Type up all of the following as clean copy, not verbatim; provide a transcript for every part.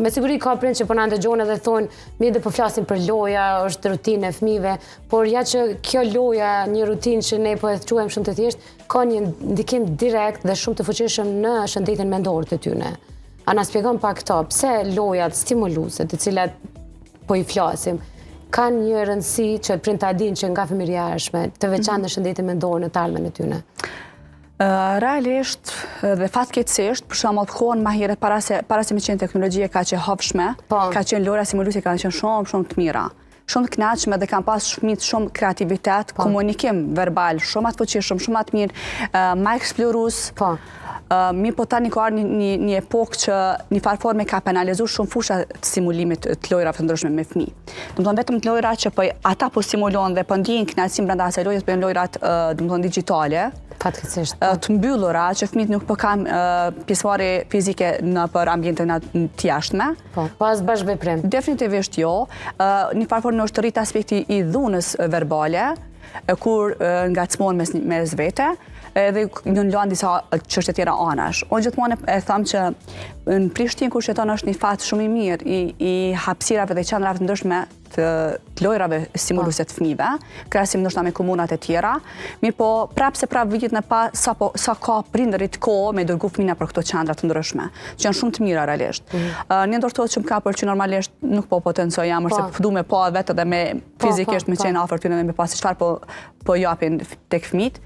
Me siguri ka prind që po na ndëgjojnë edhe thonë, mirë dhe po flasim për loja, është rutinë e fëmijëve, por ja që kjo loja, një rutinë që ne po e quajmë shumë të thjeshtë, ka një ndikim direkt dhe shumë të fuqishëm në shëndetin mendor të tyre. A na shpjegon pak këto, pse lojat stimuluese, të cilat po i flasim, kanë një rëndësi që prind ta dinë që nga fëmijëria e hershme, të veçantë në shëndetin mendor në të ardhmen e tyre? Realisht dhe fatkeqësisht, për shembull kohën më herët para se me qenë teknologjia ka qenë hapshme, ka qenë lojra stimuluese kanë qenë shumë të mira. Shumë të kënaqshme dhe kanë pas fëmijët shumë kreativitet, komunikim verbal, shumë të fuqishëm, shumë të mirë, më eksplorues. Mi po tani ka ardhur një epokë që një farë forme ka penalizuar shumë fusha të stimulimit të lojrave të ndryshme me fëmijë. Domethënë vetëm të lojra që ata po stimulojnë dhe po ndjejnë kënaqësi brenda asaj lojës, po janë lojrat domethënë digjitale. Fatkeqësisht. Të mbyllura që fëmijët nuk po kanë pjesëmarrje fizike nëpër ambientin të jashtme. Po as bashkëveprim. Definitivisht jo. Një farë forme është rrit aspekti i dhunës verbale, kur ngacmon mes vete, edhe në luan disa çështje tjera anash. Unë gjithmonë e them që në Prishtinë kur sheton është një fat shumë i mirë i hapësirave dhe qendrave të ndryshme të lojrave stimuluese të fëmijëve, krahasim ndoshta me komunat e tjera. Mirë po, prapë vitet në pa sa ka prindërit kohë me dërgu fëmijëna për këto qendra të ndryshme, që janë shumë të mira realisht. Një ndër këto që më ka pëlqyer normalisht nuk po potencoj jamër se du me pa vetë dhe me fizikisht me qenë afër tyre dhe me pasi çfarë po japin tek fëmijët.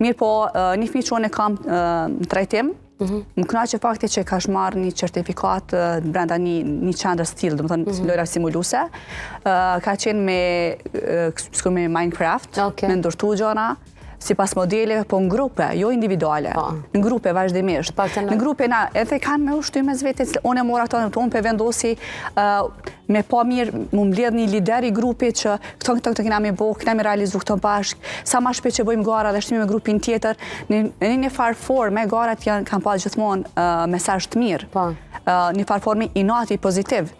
Mirë po, një fëmijë që unë e kam në trajtim, më kënaqë fakti që ka marrë një certifikat brenda një qendre stile, domethënë lojra stimuluese. Ka qenë me Minecraft, me ndërtu gjëra, sipas modeleve, po në grupe, jo individuale. Në grupe vazhdimisht. Në grupe na edhe kanë me ushtyme mes vetes, unë e mora këto, unë pe vendosi me pa mirë, më mbledh një lider i grupit që këto kena me bo, kena me realizu këto bashk, sa ma shpejt që bëjmë gara dhe shtimi me grupin tjetër, në një farë forme, garat kanë pas gjithmonë mesazh të mirë. Një farë forme inati pozitiv,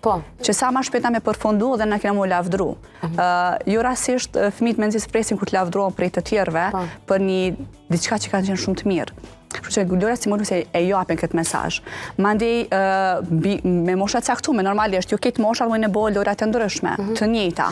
që sa ma shpejt na me përfundu dhe na kena mu lavdru. Jo rasisht fëmijët me nëzis presin kur të lavdruan prej të tjerve, për një diçka që kanë qenë shumë të mirë. Kështu që lojrat stimuluese e japin këtë mesazh. Mandej me mosha caktuar, normalisht jo këtë mosha mund të bëjnë lojra të ndryshme, të njëjta.